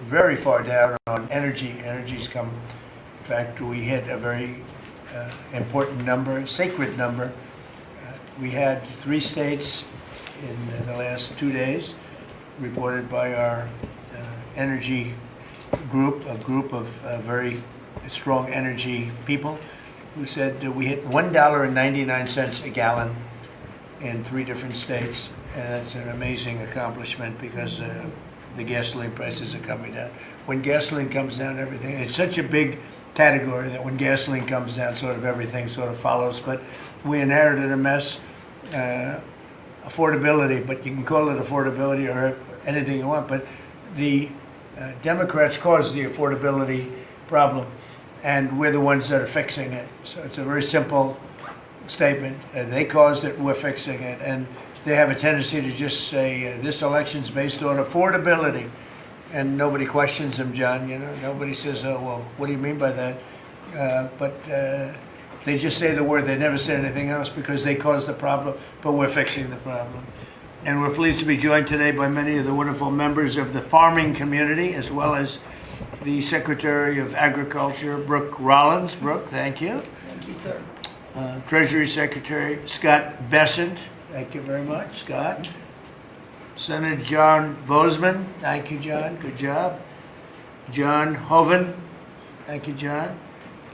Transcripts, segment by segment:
very far down on energy. Energy's come. In fact, we hit a very important number, sacred number. We had 3 states in the last 2 days, reported by our energy group, a group of very strong energy people, who said we hit $1.99 a gallon in 3 different states. And that's an amazing accomplishment because the gasoline prices are coming down. When gasoline comes down, everything, it's such a big category that when gasoline comes down, sort of everything sort of follows. But we inherited a mess. Affordability, but you can call it affordability or anything you want, but the Democrats caused the affordability problem, and we're the ones that are fixing it. So it's a very simple statement. They caused it, we're fixing it, and they have a tendency to just say this election's based on affordability, and nobody questions them, John. You know, nobody says, "Oh, well, what do you mean by that?" But they just say the word. They never say anything else because they caused the problem, but we're fixing the problem. And we're pleased to be joined today by many of the wonderful members of the farming community, as well as the Secretary of Agriculture, Brooke Rollins. Brooke, thank you. Thank you, sir. Treasury Secretary Scott Bessent. Thank you very much, Scott. Senator John Bozeman. Thank you, John. Good job. John Hoeven. Thank you, John.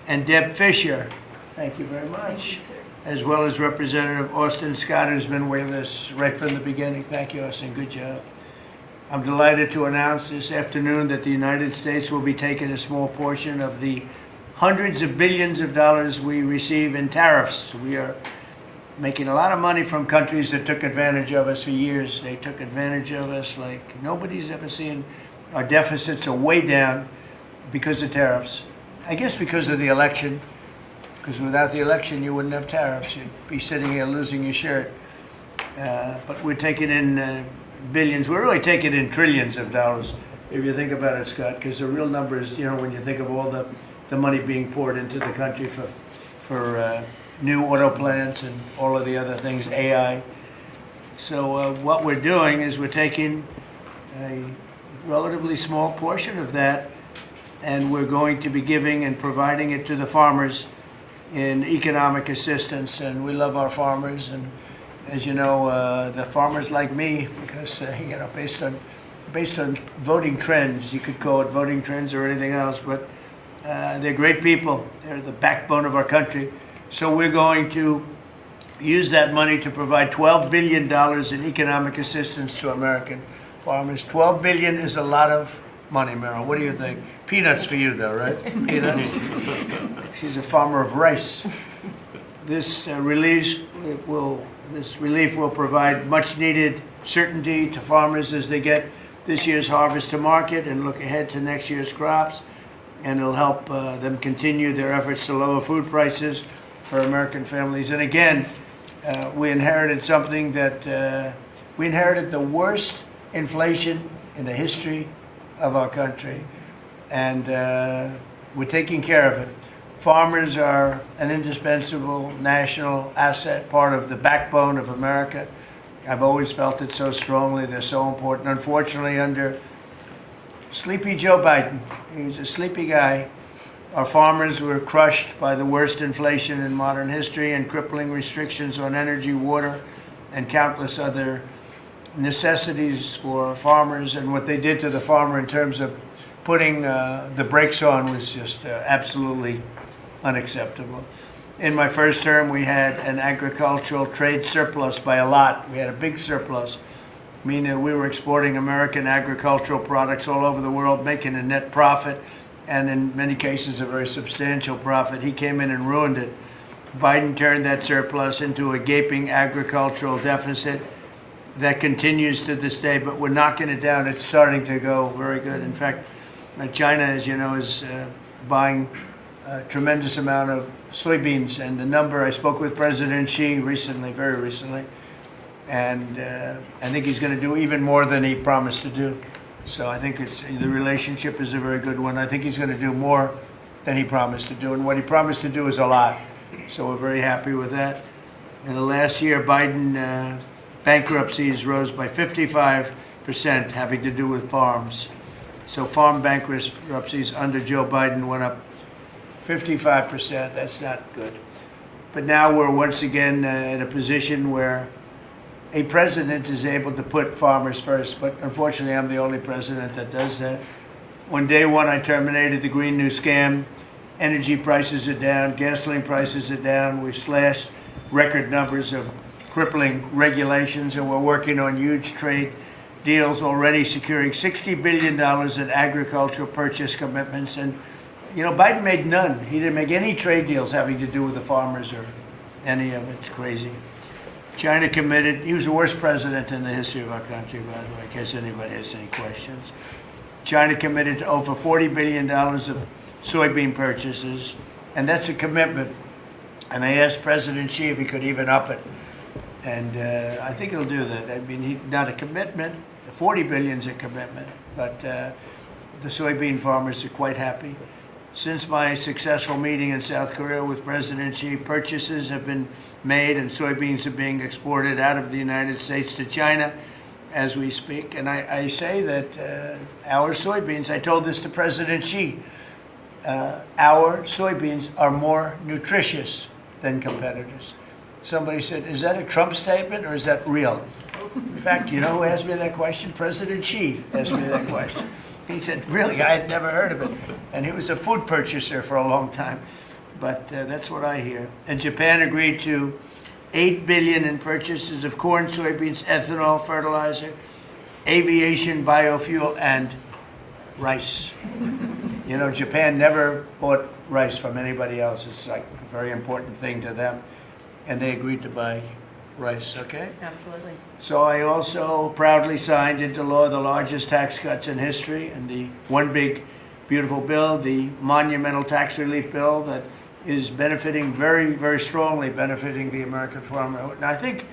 And Deb Fisher. Thank you very much. As well as Representative Austin Scott, who's been with us right from the beginning. Thank you, Austin. Good job. I'm delighted to announce this afternoon that the United States will be taking a small portion of the hundreds of billions of dollars we receive in tariffs. We are making a lot of money from countries that took advantage of us for years. They took advantage of us like nobody's ever seen. Our deficits are way down because of tariffs. I guess because of the election. Because without the election, you wouldn't have tariffs. You'd be sitting here losing your shirt. But we're taking in billions. We're really taking in trillions of dollars, if you think about it, Scott, because the real numbers, you know, when you think of all the money being poured into the country for new auto plants and all of the other things, AI. So what we're doing is we're taking a relatively small portion of that, and we're going to be giving and providing it to the farmers in economic assistance. And we love our farmers, and as you know, the farmers like me, because you know, based on voting trends, you could call it voting trends or anything else, but they're great people. They're the backbone of our country. So we're going to use that money to provide $12 billion in economic assistance to American farmers. $12 billion is a lot of money, Meryl. What do you think? Peanuts for you, though, right? Peanuts. She's a farmer of rice. This relief will provide much-needed certainty to farmers as they get this year's harvest to market and look ahead to next year's crops, and it'll help them continue their efforts to lower food prices for American families. And again, we inherited something that we inherited the worst inflation in the history of our country, and we're taking care of it. Farmers are an indispensable national asset, part of the backbone of America. I've always felt it so strongly. They're so important. Unfortunately, under sleepy Joe Biden, he's a sleepy guy, our farmers were crushed by the worst inflation in modern history and crippling restrictions on energy, water, and countless other necessities for farmers. And what they did to the farmer in terms of putting the brakes on was just absolutely unacceptable. In my first term, we had an agricultural trade surplus by a lot. We had a big surplus, meaning we were exporting American agricultural products all over the world, making a net profit, and in many cases a very substantial profit. He came in and ruined it. Biden turned that surplus into a gaping agricultural deficit that continues to this day, but we're knocking it down. It's starting to go very good. In fact, China, as you know, is buying a tremendous amount of soybeans, and the number, I spoke with President Xi recently, very recently, and I think he's going to do even more than he promised to do. So I think the relationship is a very good one. I think he's going to do more than he promised to do, and what he promised to do is a lot. So we're very happy with that. In the last year, Biden bankruptcies rose by 55%, having to do with farms. So farm bankruptcies under Joe Biden went up 55%. That's not good. But now we're once again in a position where a president is able to put farmers first. But unfortunately, I'm the only president that does that. On day one, I terminated the Green New Scam. Energy prices are down. Gasoline prices are down. We've slashed record numbers of crippling regulations, and we're working on huge trade deals, already securing $60 billion in agricultural purchase commitments. And, you know, Biden made none. He didn't make any trade deals having to do with the farmers or any of it. It's crazy. China committed. He was the worst president in the history of our country, by the way, in case anybody has any questions. China committed to over $40 billion of soybean purchases, and that's a commitment. And I asked President Xi if he could even up it. And I think he'll do that. I mean, not a commitment. The 40 billion is a commitment, but the soybean farmers are quite happy. Since my successful meeting in South Korea with President Xi, purchases have been made and soybeans are being exported out of the United States to China as we speak. And I say that our soybeans, I told this to President Xi, our soybeans are more nutritious than competitors. Somebody said, is that a Trump statement or is that real? In fact, you know who asked me that question? President Xi asked me that question. He said, really, I had never heard of it. And he was a food purchaser for a long time. But that's what I hear. And Japan agreed to $8 billion in purchases of corn, soybeans, ethanol, fertilizer, aviation, biofuel, and rice. You know, Japan never bought rice from anybody else. It's like a very important thing to them. And they agreed to buy rice, okay? Absolutely. So I also proudly signed into law the largest tax cuts in history, and the one big, beautiful bill, the monumental tax relief bill that is benefiting very, very strongly, benefiting the American farmer. And I think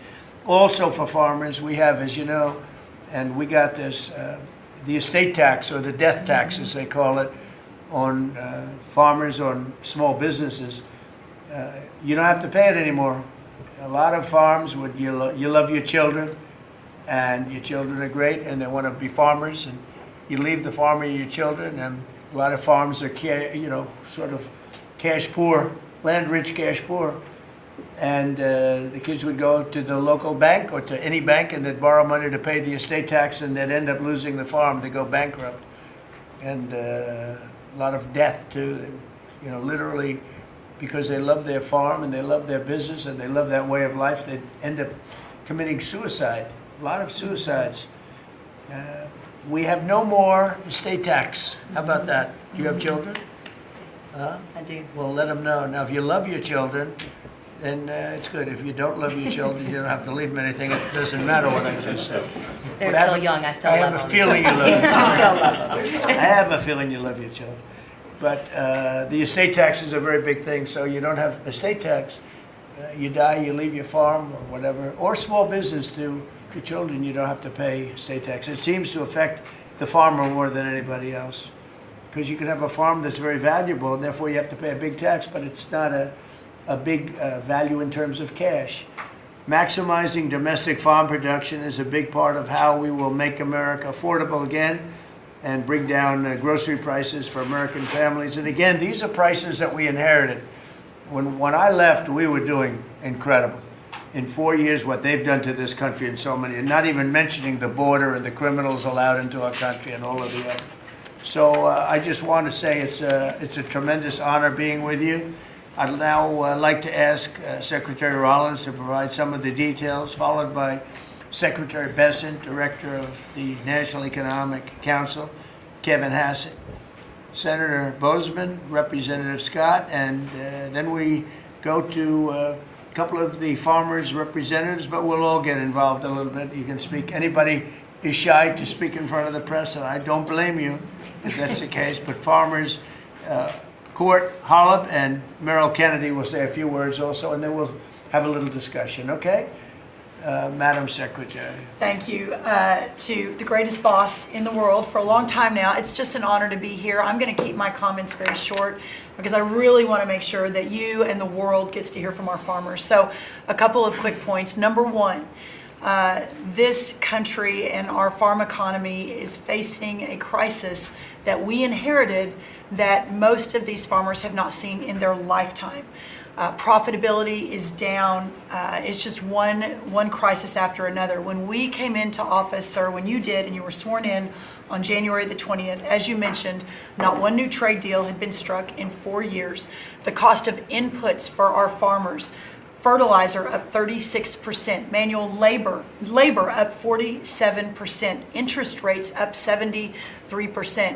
also for farmers, we have, as you know, and we got this, the estate tax, or the death tax, as they call it, on farmers, on small businesses. You don't have to pay it anymore. A lot of farms would you love your children, and your children are great, and they want to be farmers, and you leave the farm and your children, and a lot of farms are sort of cash poor, land rich, cash poor, and the kids would go to the local bank or to any bank, and they'd borrow money to pay the estate tax, and they'd end up losing the farm. They go bankrupt, and a lot of death too. You know, literally. Because they love their farm and they love their business and they love that way of life, they end up committing suicide. A lot of suicides. We have no more estate tax. How about that? Do you have children? I do. Well, let them know. Now, if you love your children, then it's good. If you don't love your children, you don't have to leave them anything. It doesn't matter what I just said. They're still young. I still love them. I have a feeling you love them. I still love them. I have a feeling you love your children. But the estate tax is a very big thing, so you don't have estate tax. You die, you leave your farm or whatever, or small business to your children, you don't have to pay estate tax. It seems to affect the farmer more than anybody else, because you can have a farm that's very valuable, and therefore you have to pay a big tax, but it's not a big value in terms of cash. Maximizing domestic farm production is a big part of how we will make America affordable again, and bring down grocery prices for American families. And again, these are prices that we inherited. When I left, we were doing incredible. In 4 years, what they've done to this country in so many, and not even mentioning the border and the criminals allowed into our country and all of the other. So I just want to say it's a tremendous honor being with you. I'd now like to ask Secretary Rollins to provide some of the details, followed by Secretary Bessent, Director of the National Economic Council, Kevin Hassett, Senator Boozman, Representative Scott, and then we go to a couple of the farmers' representatives, but we'll all get involved a little bit. You can speak. Anybody is shy to speak in front of the press, and I don't blame you if that's the case, but farmers, Court Holub and Merrill Kennedy will say a few words also, and then we'll have a little discussion, okay? Madam Secretary. Thank you to the greatest boss in the world for a long time now. It's just an honor to be here. I'm going to keep my comments very short because I really want to make sure that you and the world gets to hear from our farmers. So a couple of quick points. Number one, this country and our farm economy is facing a crisis that we inherited that most of these farmers have not seen in their lifetime. Profitability is down. It's just one crisis after another. When we came into office, sir, when you did and you were sworn in on January the 20th, as you mentioned, not one new trade deal had been struck in 4 years. The cost of inputs for our farmers, fertilizer up 36%, manual labor up 47%, interest rates up 73%.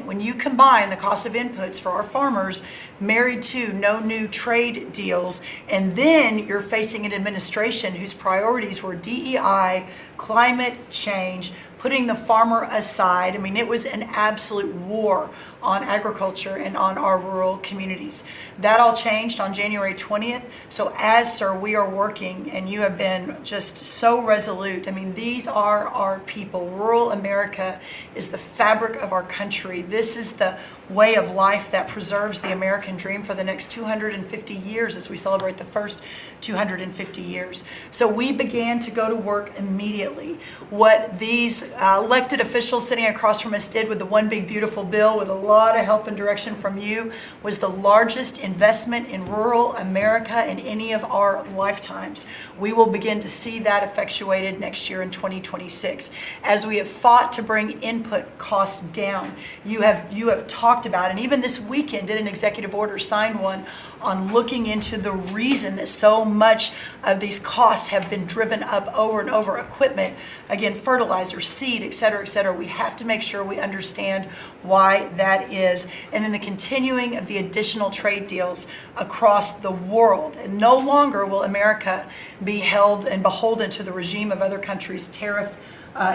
When you combine the cost of inputs for our farmers married to no new trade deals, and then you're facing an administration whose priorities were DEI, climate change, putting the farmer aside. I mean, it was an absolute war on agriculture and on our rural communities. That all changed on January 20th. So as, sir, we are working, and you have been just so resolute. I mean, these are our people. Rural America is the fabric of our country. This is the way of life that preserves the American dream for the next 250 years as we celebrate the first 250 years. So we began to go to work immediately. What these elected officials sitting across from us did with the One Big Beautiful Bill, with a lot of help and direction from you, was the largest investment in rural America in any of our lifetimes. We will begin to see that effectuated next year in 2026. As we have fought to bring input costs down, you have talked about, and even this weekend did an executive order, signed one, on looking into the reason that so much of these costs have been driven up over and over. Equipment, again, fertilizer, seed, et cetera, et cetera. We have to make sure we understand why that is. And then the continuing of the additional trade deals across the world. And no longer will America be held and beholden to the regime of other countries' tariff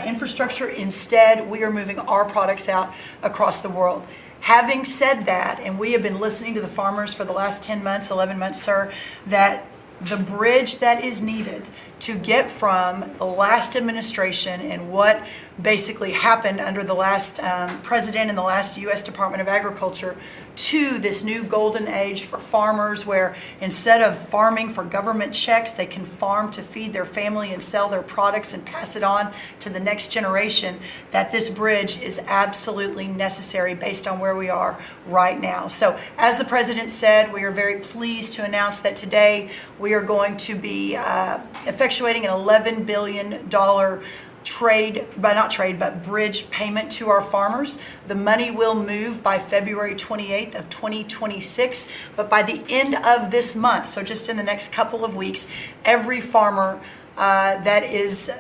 infrastructure. Instead, we are moving our products out across the world. Having said that, and we have been listening to the farmers for the last 10 months, 11 months, sir, that the bridge that is needed to get from the last administration and what basically happened under the last president and the last U.S. Department of Agriculture to this new golden age for farmers, where instead of farming for government checks, they can farm to feed their family and sell their products and pass it on to the next generation, that this bridge is absolutely necessary based on where we are right now. So as the president said, we are very pleased to announce that today we are going to be effectuating an $11 billion bridge payment to our farmers. The money will move by February 28th of 2026, but by the end of this month, so just in the next couple of weeks, every farmer that is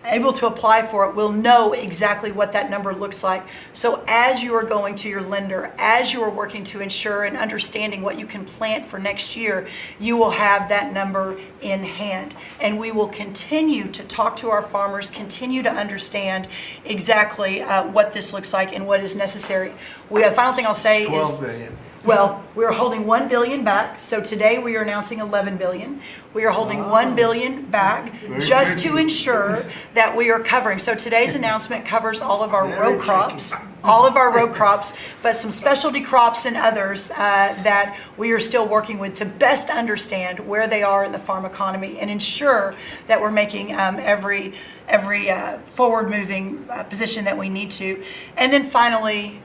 able to apply for it will know exactly what that number looks like. So as you are going to your lender, as you are working to ensure and understanding what you can plant for next year, you will have that number in hand. And we will continue to talk to our farmers, continue to understand exactly what this looks like and what is necessary. The final thing I'll say is 12 billion. Well, we're holding $1 billion back. So today we are announcing $11 billion. We are holding $1 billion back just to ensure that we are covering. So today's announcement covers all of our row crops, but some specialty crops and others that we are still working with to best understand where they are in the farm economy and ensure that we're making every forward-moving position that we need to. And then finally,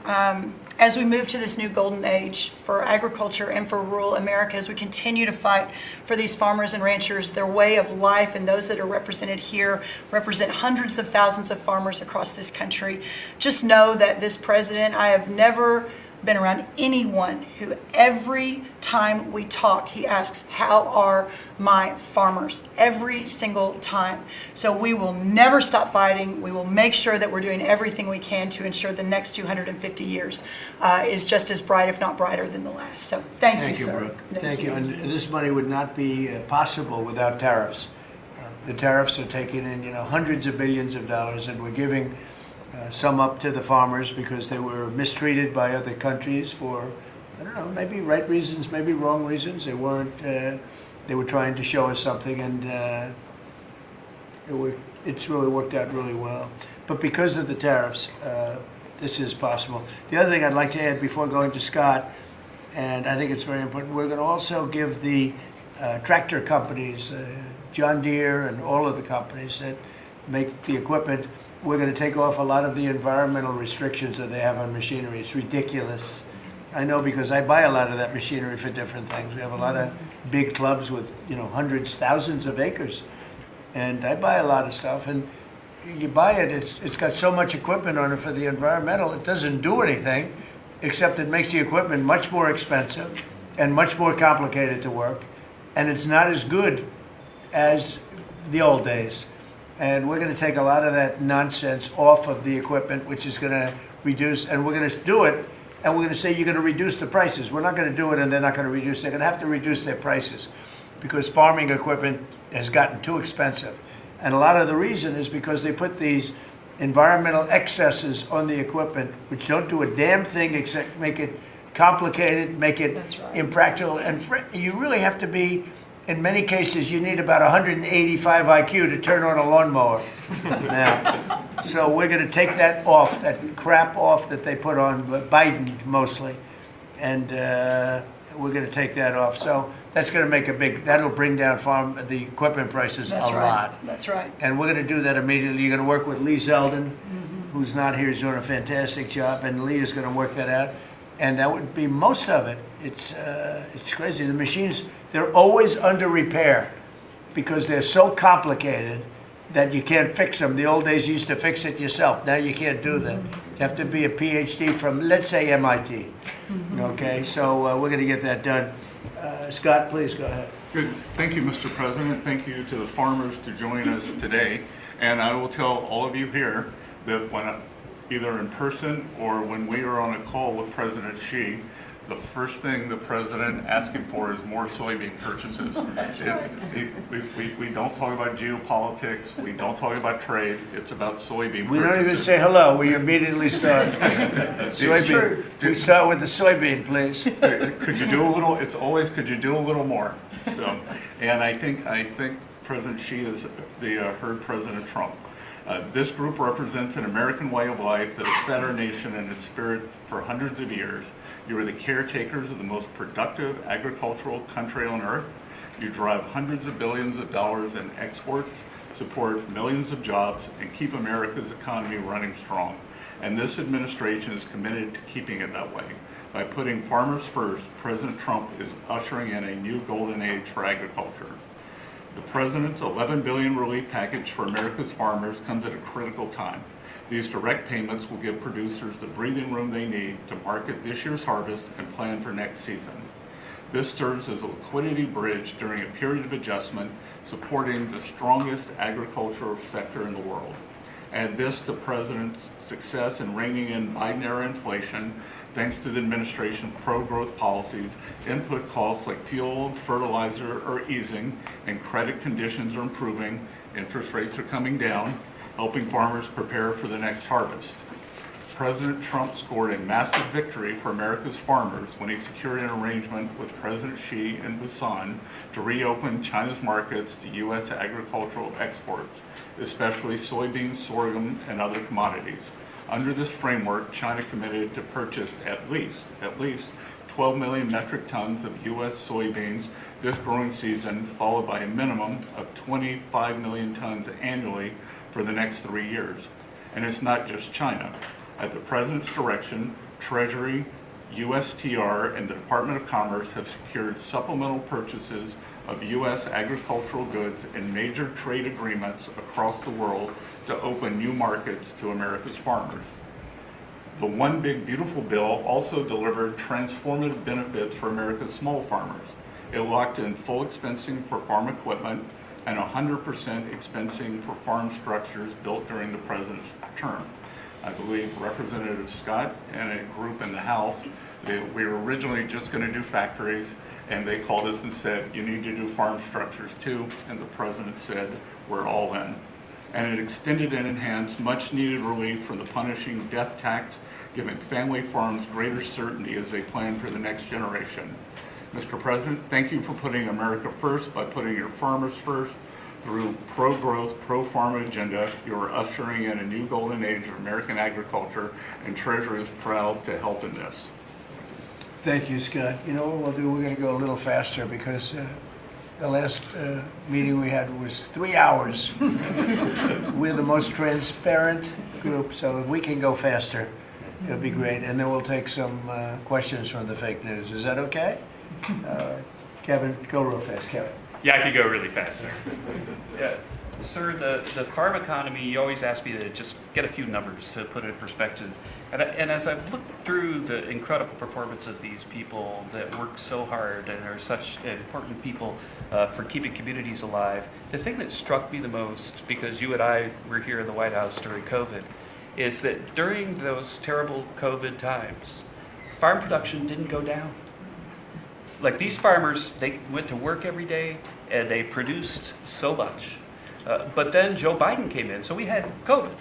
as we move to this new golden age for agriculture and for rural America, as we continue to fight for these farmers and ranchers, their way of life, and those that are represented here represent hundreds of thousands of farmers across this country, just know that this president, I have never been around anyone who every time we talk, he asks, how are my farmers? Every single time. So we will never stop fighting. We will make sure that we're doing everything we can to ensure the next 250 years is just as bright, if not brighter, than the last. So thank you, sir. Brooke. Thank you. And this money would not be possible without tariffs. The tariffs are taking in, hundreds of billions of dollars, and we're giving some up to the farmers because they were mistreated by other countries for, I don't know, maybe right reasons, maybe wrong reasons. They weren't. They were trying to show us something, and it's really worked out really well. But because of the tariffs, this is possible. The other thing I'd like to add before going to Scott, and I think it's very important, we're going to also give the tractor companies, John Deere and all of the companies that make the equipment. We're going to take off a lot of the environmental restrictions that they have on machinery. It's ridiculous. I know because I buy a lot of that machinery for different things. We have a lot of big clubs with, hundreds, thousands of acres. And I buy a lot of stuff, and you buy it, it's got so much equipment on it for the environmental, it doesn't do anything, except it makes the equipment much more expensive and much more complicated to work, and it's not as good as the old days. And we're going to take a lot of that nonsense off of the equipment, which is going to reduce, and we're going to do it, and we're going to say you're going to reduce the prices. We're not going to do it and they're not going to reduce. They're going to have to reduce their prices because farming equipment has gotten too expensive. And a lot of the reason is because they put these environmental excesses on the equipment, which don't do a damn thing except make it complicated, make it impractical. And you really have to be, in many cases, you need about 185 IQ to turn on a lawnmower now. So we're going to take that off, that crap off that they put on Biden mostly. And we're going to take that off. So that's going to make that'll bring down the equipment prices a lot. That's right. And we're going to do that immediately. You're going to work with Lee Zeldin, who's not here, is doing a fantastic job, and Lee is going to work that out. And that would be most of it. It's crazy. The machines, they're always under repair because they're so complicated that you can't fix them. The old days you used to fix it yourself. Now you can't do that. You have to be a PhD from, let's say, MIT. Okay, so we're going to get that done. Scott, please go ahead. Good. Thank you, Mr. President. Thank you to the farmers to join us today. And I will tell all of you here that when either in person or when we are on a call with President Xi, the first thing the president asking for is more soybean purchases. That's right. We don't talk about geopolitics. We don't talk about trade. It's about soybean We purchases. don't even say hello. We immediately start. Soybean. We start with the soybean, please. Could you do a little? It's always could you do a little more? So, and I think President Xi has heard President Trump. This group represents an American way of life that has fed our nation and its spirit for hundreds of years. You are the caretakers of the most productive agricultural country on earth. You drive hundreds of billions of dollars in exports, support millions of jobs, and keep America's economy running strong. And this administration is committed to keeping it that way. By putting farmers first, President Trump is ushering in a new golden age for agriculture. The President's $11 billion relief package for America's farmers comes at a critical time. These direct payments will give producers the breathing room they need to market this year's harvest and plan for next season. This serves as a liquidity bridge during a period of adjustment, supporting the strongest agricultural sector in the world. Add this to President's success in reining in Biden-era inflation, thanks to the administration's pro-growth policies, input costs like fuel and fertilizer are easing, and credit conditions are improving, interest rates are coming down, helping farmers prepare for the next harvest. President Trump scored a massive victory for America's farmers when he secured an arrangement with President Xi in Busan to reopen China's markets to U.S. agricultural exports, especially soybeans, sorghum, and other commodities. Under this framework, China committed to purchase at least 12 million metric tons of U.S. soybeans this growing season, followed by a minimum of 25 million tons annually for the next 3 years. And it's not just China. At the President's direction, Treasury, USTR, and the Department of Commerce have secured supplemental purchases of U.S. agricultural goods in major trade agreements across the world to open new markets to America's farmers. The One Big Beautiful Bill also delivered transformative benefits for America's small farmers. It locked in full expensing for farm equipment and 100% expensing for farm structures built during the President's term. I believe Representative Scott and a group in the House, we were originally just going to do factories, and they called us and said, you need to do farm structures too, and the President said, we're all in. And it extended and enhanced much needed relief from the punishing death tax, giving family farms greater certainty as they plan for the next generation. Mr. President, thank you for putting America first by putting your farmers first. Through pro-growth, pro-farm agenda, you are ushering in a new golden age of American agriculture, and Treasury is proud to help in this. Thank you, Scott. You know what we'll do? We're going to go a little faster because The last meeting we had was 3 hours. We're the most transparent group, so if we can go faster, it'll be great. And then we'll take some questions from the fake news. Is that okay? Kevin, go real fast, Kevin. Yeah, I could go really fast, sir. Yeah. Sir, the farm economy, you always ask me to just get a few numbers to put it in perspective. And as I've looked through the incredible performance of these people that work so hard and are such important people for keeping communities alive, the thing that struck me the most, because you and I were here in the White House during COVID, is that during those terrible COVID times, farm production didn't go down. Like these farmers, they went to work every day and they produced so much. But then Joe Biden came in, so we had COVID,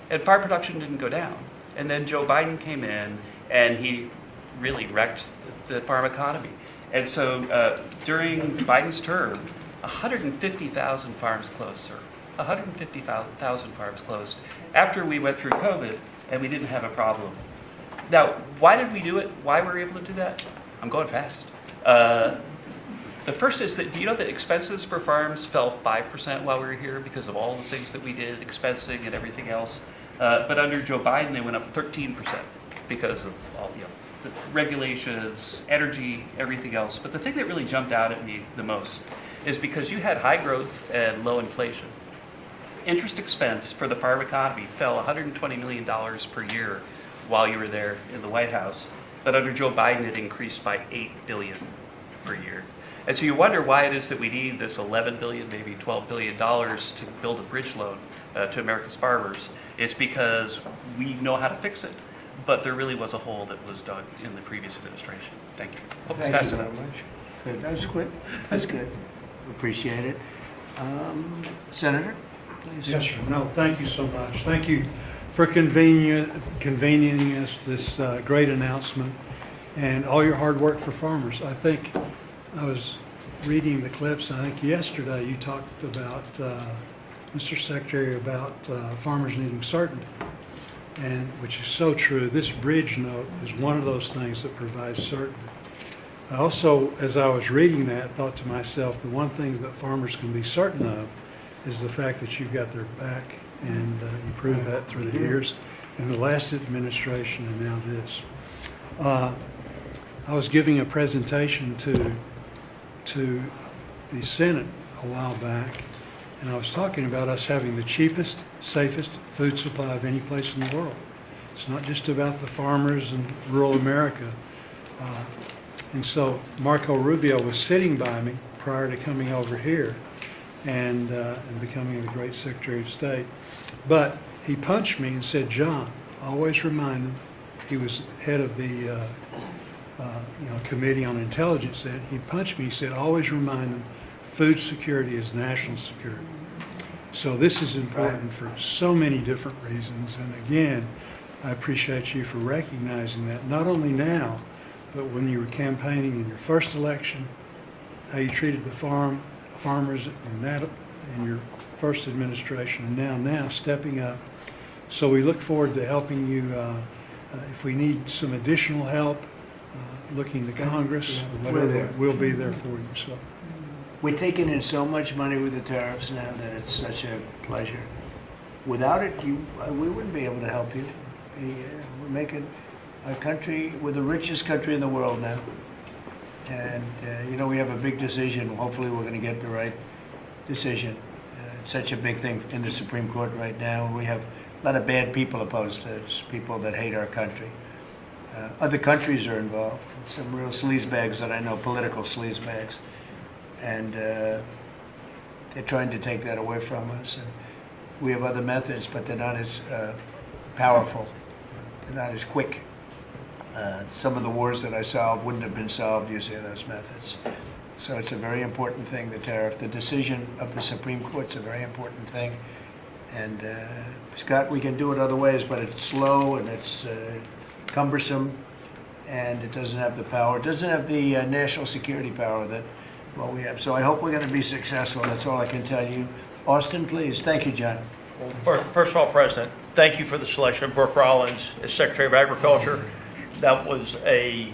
and farm production didn't go down. And then Joe Biden came in, and he really wrecked the farm economy. And so during Biden's term, 150,000 farms closed, sir. 150,000 farms closed after we went through COVID, and we didn't have a problem. Now, why did we do it? Why were we able to do that? I'm going fast. The first is that, do you know that expenses for farms fell 5% while we were here because of all the things that we did, expensing and everything else? But under Joe Biden, they went up 13% because of all the regulations, energy, everything else. But the thing that really jumped out at me the most is because you had high growth and low inflation. Interest expense for the farm economy fell $120 million per year while you were there in the White House. But under Joe Biden, it increased by $8 billion per year. And so you wonder why it is that we need this $11 billion, maybe $12 billion to build a bridge loan to America's farmers. It's because we know how to fix it, but there really was a hole that was dug in the previous administration. Thank you. Hope it's fast enough. Good. That was quick. That's good. Appreciate it. Senator, please. Yes, sir. No, thank you so much. Thank you for convening us this great announcement and all your hard work for farmers. I think I was reading the clips, and I think yesterday you talked about, Mr. Secretary, about farmers needing certainty, and which is so true. This bridge note is one of those things that provides certainty. I also, as I was reading that, thought to myself, the one thing that farmers can be certain of is the fact that you've got their back, and you proved that through the years in the last administration and now this. I was giving a presentation to the Senate a while back, and I was talking about us having the cheapest, safest food supply of any place in the world. It's not just about the farmers in rural America. And so Marco Rubio was sitting by me prior to coming over here and becoming the great Secretary of State. But he punched me and said, "John, always remind him," he was head of the Committee on Intelligence. That he punched me. He said, "Always remind them, food security is national security." So this is important for so many different reasons. And again, I appreciate you for recognizing that, not only now, but when you were campaigning in your first election, how you treated the farmers in your first administration, and now stepping up. So we look forward to helping you. If we need some additional help, looking to Congress, whatever, we'll be there for you. So We're taking in so much money with the tariffs now that it's such a pleasure. Without it, we wouldn't be able to help you. We're making our country, we're the richest country in the world now. And, we have a big decision. Hopefully we're going to get the right decision. It's such a big thing in the Supreme Court right now. We have a lot of bad people opposed to us, people that hate our country. Other countries are involved, some real sleazebags that I know, political sleazebags. And they're trying to take that away from us. And we have other methods, but they're not as powerful. They're not as quick. Some of the wars that I solved wouldn't have been solved using those methods. So it's a very important thing, the tariff. The decision of the Supreme Court's a very important thing. And Scott, we can do it other ways, but it's slow and it's cumbersome, and it doesn't have the power. It doesn't have the national security power that we have. So I hope we're going to be successful. That's all I can tell you. Austin, please. Thank you, John. Well, first of all, President, thank you for the selection of Brooke Rollins as Secretary of Agriculture. That was a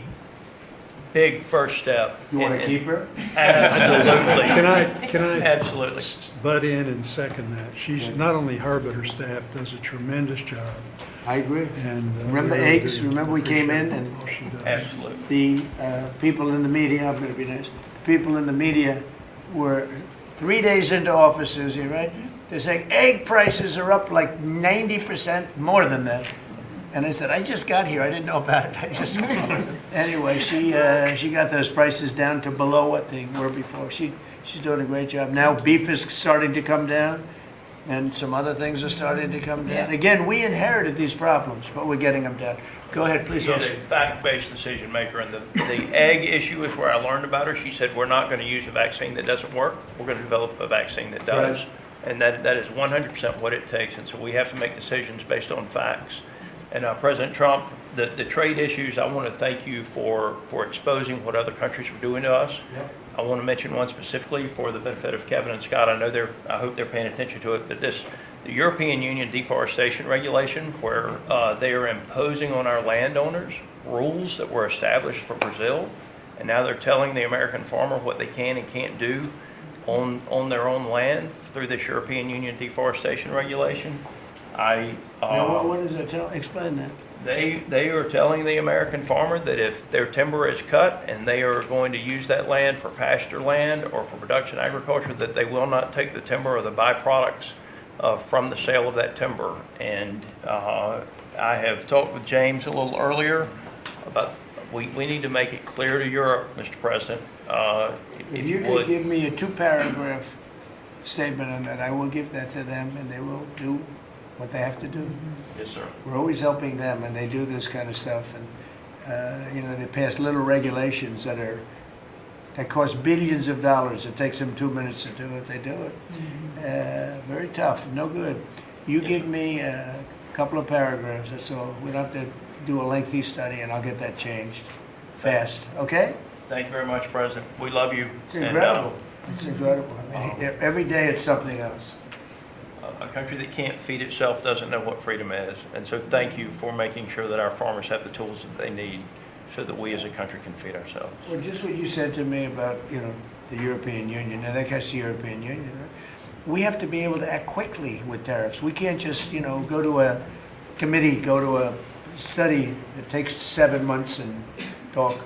big first step. You want to And- keep her? Absolutely. Can I Absolutely. butt in and second that? She's, not only her, but her staff does a tremendous job. I agree. And Remember we really eggs? do Remember we came in appreciate and all she does. Absolutely. the people in the media, I'm going to be nice, people in the media were 3 days into offices here, right? They're saying egg prices are up like 90% more than that. And I said, I just got here. I didn't know about it. I just anyway. She got those prices down to below what they were before. She's doing a great job. Now beef is starting to come down, and some other things are starting to come down. Again, we inherited these problems, but we're getting them down. Go ahead, please. She is Austin. a fact-based decision maker, and the egg issue is where I learned about her. She said, we're not going to use a vaccine that doesn't work. We're going to develop a vaccine that does. Right. And that is 100% what it takes. And so we have to make decisions based on facts. And President Trump, the trade issues, I want to thank you for exposing what other countries are doing to us. Yep. I want to mention one specifically for the benefit of Kevin and Scott. I hope they're paying attention to it, but the European Union deforestation regulation, where they are imposing on our landowners rules that were established for Brazil, and now they're telling the American farmer what they can and can't do on their own land through this European Union deforestation regulation. Now, what is it? Explain that. They are telling the American farmer that if their timber is cut and they are going to use that land for pasture land or for production agriculture, that they will not take the timber or the byproducts from the sale of that timber. And I have talked with James a little earlier about we need to make it clear to Europe, Mr. President, If you could give me a 2-paragraph statement on that, I will give that to them, and they will do what they have to do. Yes, sir. We're always helping them, and they do this kind of stuff, and they pass little regulations that cost billions of dollars. It takes them 2 minutes to do it. They do it. Very tough, no good. You give me a couple of paragraphs. That's all. We don't have to do a lengthy study, and I'll get that changed fast. Okay? Thank you very much, President. We love you. It's incredible. It's incredible. I mean, every day it's something else. A country that can't feed itself doesn't know what freedom is. And so thank you for making sure that our farmers have the tools that they need so that we as a country can feed ourselves. Well, just what you said to me about, the European Union. Now, that guy's the European Union, right? We have to be able to act quickly with tariffs. We can't just, go to a committee, go to a study that takes 7 months and talk.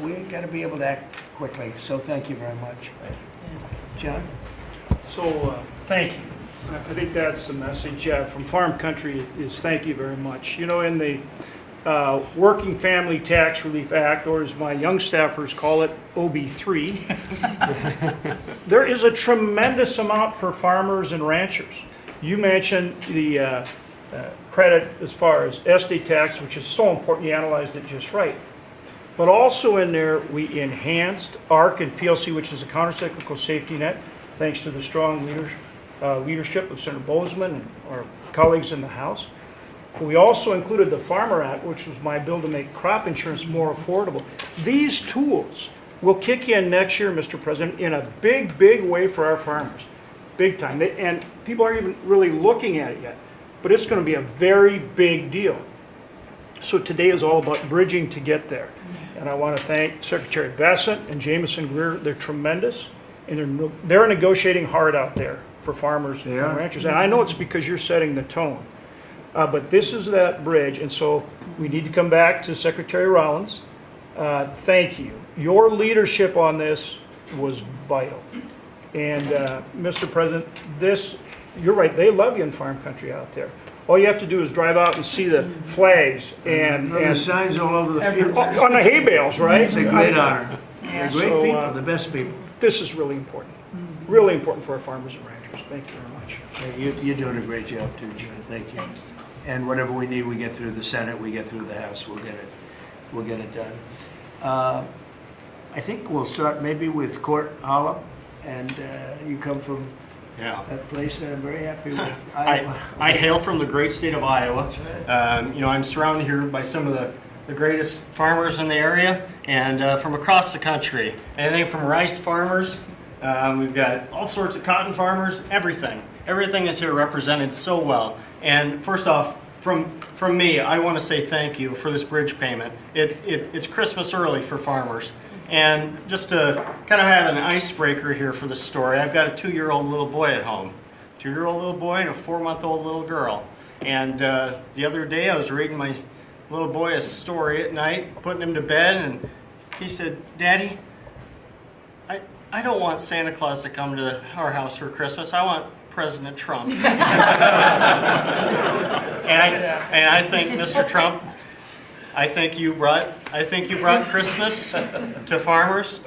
We got to be able to act quickly. So thank you very much. John? So, thank you. I think that's the message from Farm Country is thank you very much. In the Working Family Tax Relief Act, or as my young staffers call it, OB3, there is a tremendous amount for farmers and ranchers. You mentioned the credit as far as estate tax, which is so important. You analyzed it just right. But also in there, we enhanced ARC and PLC, which is a countercyclical safety net, thanks to the strong leadership of Senator Bozeman and our colleagues in the House. We also included the Farmer Act, which was my bill to make crop insurance more affordable. These tools will kick in next year, Mr. President, in a big, big way for our farmers. Big time. And people aren't even really looking at it yet. But it's going to be a very big deal. So today is all about bridging to get there. And I want to thank Secretary Bassett and Jameson Greer. They're tremendous. And they're negotiating hard out there for farmers and ranchers. And I know it's because you're setting the tone. But this is that bridge. And so we need to come back to Secretary Rollins. Thank you. Your leadership on this was vital. And Mr. President, you're right, they love you in Farm Country out there. All you have to do is drive out and see the flags and the signs all over the fields. On the hay bales, right? It's a great honor. They're great So, people, the best people. This is really important. Really important for our farmers and ranchers. Thank you very much. You're doing a great job too, John. Thank you. And whatever we need, we get through the Senate, we get through the House, we'll get it done. I think we'll start maybe with Court Hollow, and you come from that place that I'm very happy with. I hail from the great state of Iowa. I'm surrounded here by some of the greatest farmers in the area and from across the country. Anything from rice farmers, we've got all sorts of cotton farmers, everything. Everything is here represented so well. And first off, from me, I want to say thank you for this bridge payment. It's Christmas early for farmers. And just to kind of have an icebreaker here for the story, I've got a 2-year-old little boy at home. 2-year-old little boy and a 4-month-old little girl. And the other day I was reading my little boy a story at night, putting him to bed, and he said, "Daddy, I don't want Santa Claus to come to our house for Christmas. I want President Trump." And I think, Mr. Trump, I think you brought Christmas to farmers.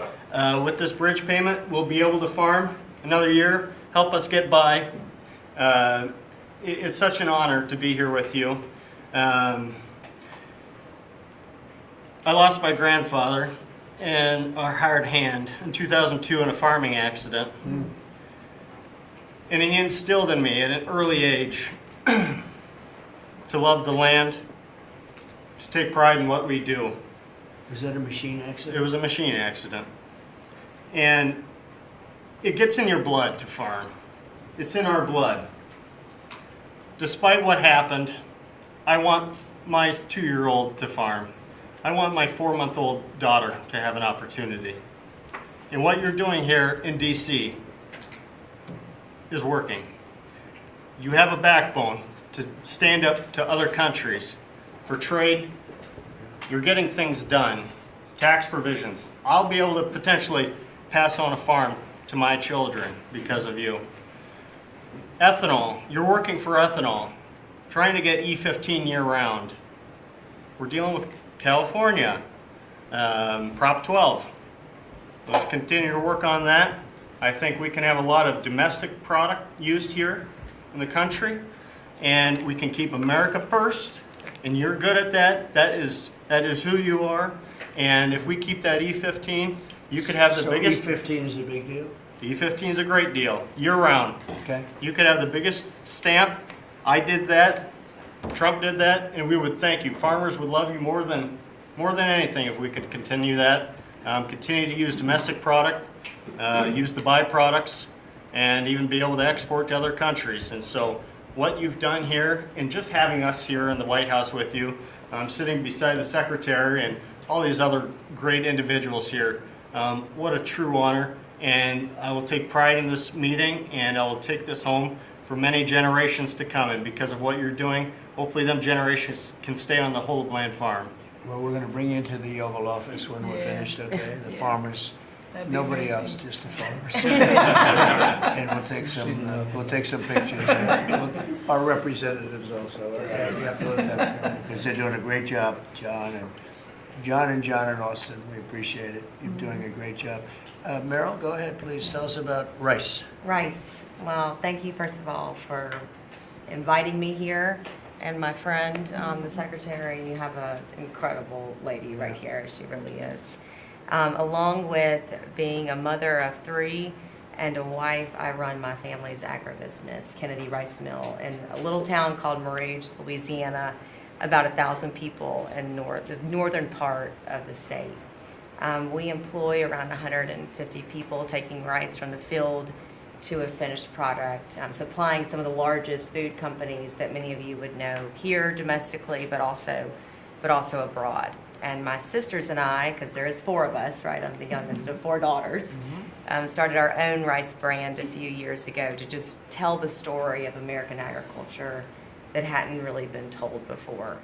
With this bridge payment, we'll be able to farm another year, help us get by. It's such an honor to be here with you. I lost my grandfather and a hard hand in 2002 in a farming accident. And he instilled in me at an early age to love the land, to take pride in what we do. Was that a machine accident? It was a machine accident. And it gets in your blood to farm. It's in our blood. Despite what happened, I want my 2-year-old to farm. I want my 4-month-old daughter to have an opportunity. And what you're doing here in DC is working. You have a backbone to stand up to other countries for trade. You're getting things done. Tax provisions. I'll be able to potentially pass on a farm to my children because of you. Ethanol. You're working for ethanol. Trying to get E15 year-round. We're dealing with California, Prop 12. Let's continue to work on that. I think we can have a lot of domestic product used here in the country, and we can keep America first, and you're good at that. That is who you are. And if we keep that E15, you could have the biggest... E15 is a big deal? E15 is a great deal, year-round. Okay. You could have the biggest stamp. I did that. Trump did that, and we would thank you. Farmers would love you more than anything if we could continue that. Continue to use domestic product, use the byproducts, and even be able to export to other countries. And so what you've done here, and just having us here in the White House with you, sitting beside the Secretary and all these other great individuals here, what a true honor. And I will take pride in this meeting, and I will take this home for many generations to come. And because of what you're doing, hopefully them generations can stay on the whole Bland farm. Well, we're going to bring you into the Oval Office when we're finished, okay? The farmers, nobody else, just the farmers. And we'll take some pictures. Our representatives also. We have to let them, because they're doing a great job, John and Austin. We appreciate it. You're doing a great job. Meryl, go ahead, please. Tell us about rice. Rice. Well, thank you, first of all, for inviting me here. And my friend, the secretary, you have an incredible lady right here. She really is. Along with being a mother of 3 and a wife, I run my family's agribusiness, Kennedy Rice Mill, in a little town called Marouge, Louisiana, about 1,000 people in the northern part of the state. We employ around 150 people taking rice from the field to a finished product, supplying some of the largest food companies that many of you would know here domestically, but also abroad. And my sisters and I, because there is 4 of us, right? I'm the youngest of 4 daughters, started our own rice brand a few years ago to just tell the story of American agriculture that hadn't really been told before.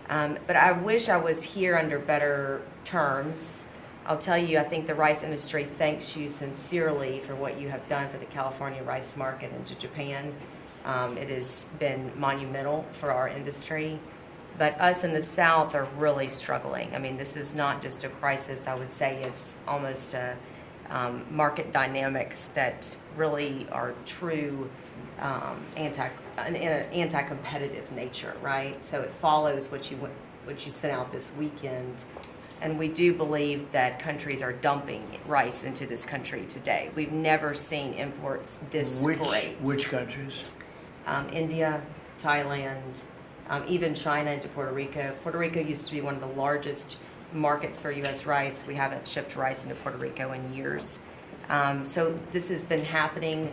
But I wish I was here under better terms. I'll tell you, I think the rice industry thanks you sincerely for what you have done for the California rice market and to Japan. It has been monumental for our industry. But us in the South are really struggling. I mean, this is not just a crisis. I would say it's almost a market dynamics that really are true in an anti-competitive nature, right? So it follows what you sent out this weekend. And we do believe that countries are dumping rice into this country today. We've never seen imports this great. Which countries? India, Thailand, even China into Puerto Rico. Puerto Rico used to be one of the largest markets for U.S. rice. We haven't shipped rice into Puerto Rico in years. So this has been happening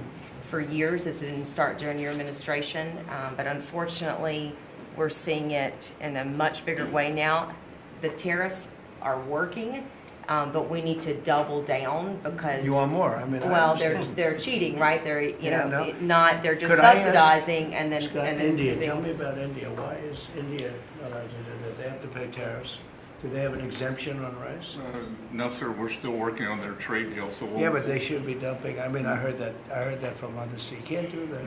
for years. This didn't start during your administration, but unfortunately, we're seeing it in a much bigger way now. The tariffs are working, but we need to double down because You want more? I mean, I well, understand. they're cheating, right? They're Yeah, no. not. They're just Could I ask- subsidizing and then Scott, and then India, giving- tell me about India. Why is India allowed to do that? They have to pay tariffs. Do they have an exemption on rice? No, sir, we're still working on their trade deal, so we'll. Yeah, but they should be dumping. I mean, I heard that from others. You can't do that.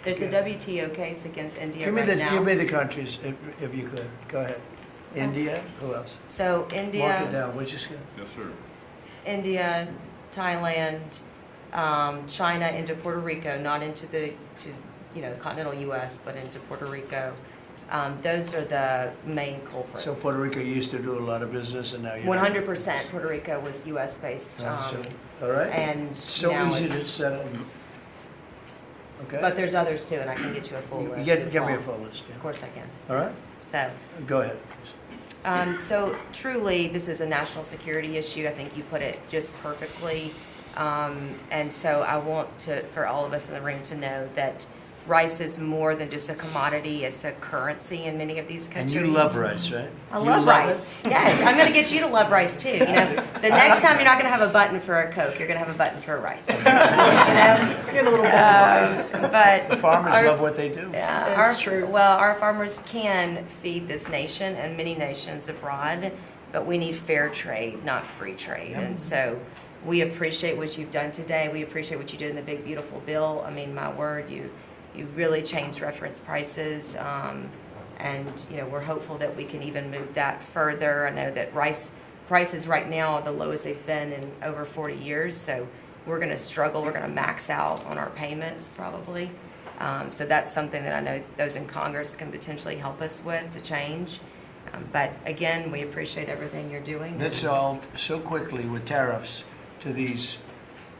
There's a Okay. WTO case against India Give me right the now. give me the countries if you could. Go ahead. India. Who else? So Mark it India, down. Which is good. Yes, sir. India, Thailand, China into Puerto Rico, not into the continental U.S., but into Puerto Rico. Those are the main culprits. So Puerto Rico used to do a lot of business, and now you're 100% Puerto Rico was U.S. based, all right. and So now easy to it's, settle. Okay. but there's others too, and I can get you a full list. Give as me well. a full list. Yeah. Of course I can. All right. So. Go ahead. So truly, this is a national security issue. I think you put it just perfectly. And so I want for all of us in the room to know that rice is more than just a commodity. It's a currency in many of these And countries. you love rice, right? I You love rice. it? Yes, I'm going to get you to love rice too. The next time you're not going to have a button for a Coke, you're going to have a button for a rice. Get a little bit of rice. But The farmers our- love what they do. yeah, It's true. Well, our farmers can feed this nation and many nations abroad, but we need fair trade, not free trade. And so we appreciate what you've done today. We appreciate what you did in the big, beautiful bill. I mean, my word, you really changed reference prices. And, we're hopeful that we can even move that further. I know that rice prices right now are the lowest they've been in over 40 years. So we're going to struggle. We're going to max out on our payments probably. So that's something that I know those in Congress can potentially help us with to change. But again, we appreciate everything you're doing. That's solved so quickly with tariffs to these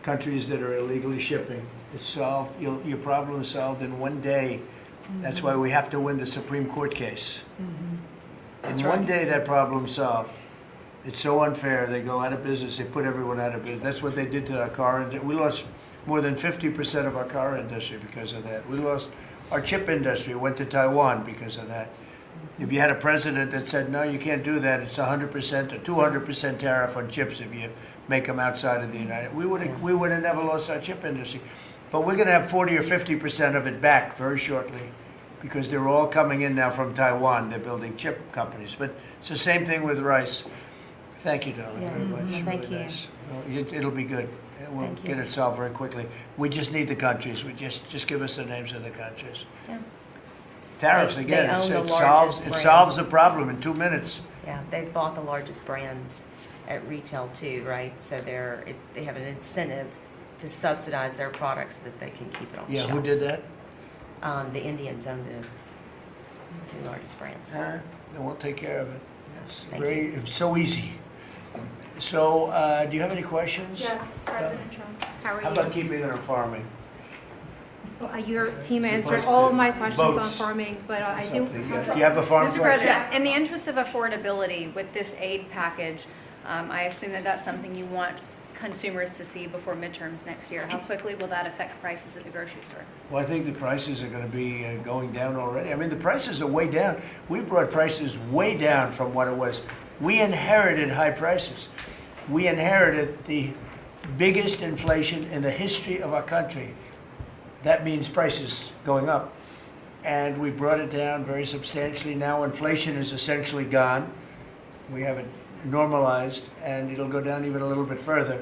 countries that are illegally shipping. It's solved. Your problem is solved in one day. That's why we have to win the Supreme Court case. In one day, that problem's solved. It's so unfair. They go out of business. They put everyone out of business. That's what they did to our car industry. We lost more than 50% of our car industry because of that. We lost our chip industry. It went to Taiwan because of that. If you had a president that said, no, you can't do that, it's 100% or 200% tariff on chips if you make them outside of the United, we would have never lost our chip industry. But we're going to have 40 or 50% of it back very shortly because they're all coming in now from Taiwan. They're building chip companies. But it's the same thing with rice. Thank you, darling, Yeah. very much. Thank Really you. nice. Well, it'll be good. We'll Thank you. get it solved very quickly. We just need the countries. We just give us the names of the countries. Yeah. Tariffs They again. own It the solves largest it brand. solves the problem in 2 minutes. Yeah, they've bought the largest brands at retail too, right? So they have an incentive to subsidize their products so that they can keep it on the Yeah, shelf. who did that? The Indians own the two largest brands. All right, then we'll take care of it. It's Thank it's so easy. So, do you have any questions? Yes, President Trump. How are How you? about keeping it on farming? Your team answered Supposed all to- of my questions on Boats. farming, but I do. Something, yeah. Do you have a farm Mr. question? President, in the interest of affordability with this aid package, I assume that that's something you want consumers to see before midterms next year. How quickly will that affect prices at the grocery store? Well, I think the prices are going to be going down already. I mean, the prices are way down. We brought prices way down from what it was. We inherited high prices. We inherited the biggest inflation in the history of our country. That means prices going up. And we brought it down very substantially. Now inflation is essentially gone. We have it normalized, and it'll go down even a little bit further.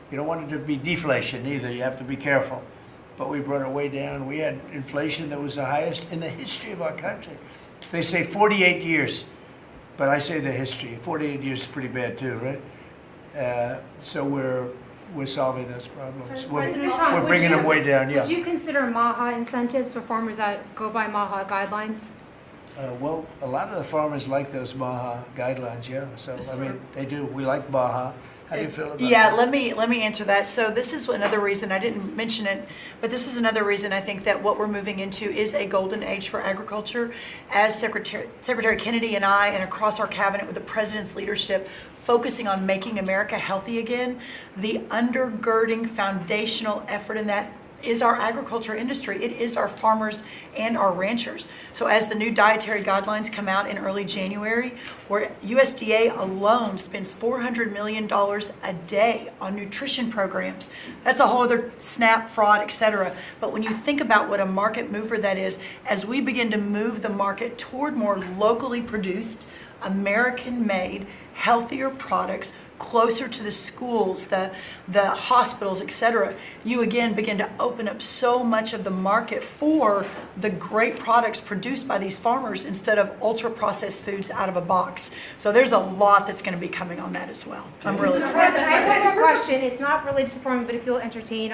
You don't want it to be deflation either. You have to be careful. But we brought it way down. We had inflation that was the highest in the history of our country. They say 48 years, but I say the history. 48 years is pretty bad too, right? So we're solving those problems. President Trump, We're would bringing you- them way down, yeah. Would you consider MAHA incentives for farmers that go by MAHA guidelines? Well, a lot of the farmers like those MAHA guidelines, yeah. So, I mean, they do. We like MAHA. How do you feel about Yeah, that? let me answer that. So this is another reason, I didn't mention it, but this is another reason I think that what we're moving into is a golden age for agriculture. As Secretary Kennedy and I, and across our cabinet with the president's leadership, focusing on making America healthy again, the undergirding foundational effort in that is our agriculture industry. It is our farmers and our ranchers. So as the new dietary guidelines come out in early January, where USDA alone spends $400 million a day on nutrition programs, that's a whole other SNAP, fraud, etc. But when you think about what a market mover that is, as we begin to move the market toward more locally produced, American-made, healthier products, closer to the schools, the hospitals, etc., you again begin to open up so much of the market for the great products produced by these farmers instead of ultra-processed foods out of a box. So there's a lot that's going to be coming on that as well. I'm really excited. I have a question. It's not related to farming, but if you'll entertain,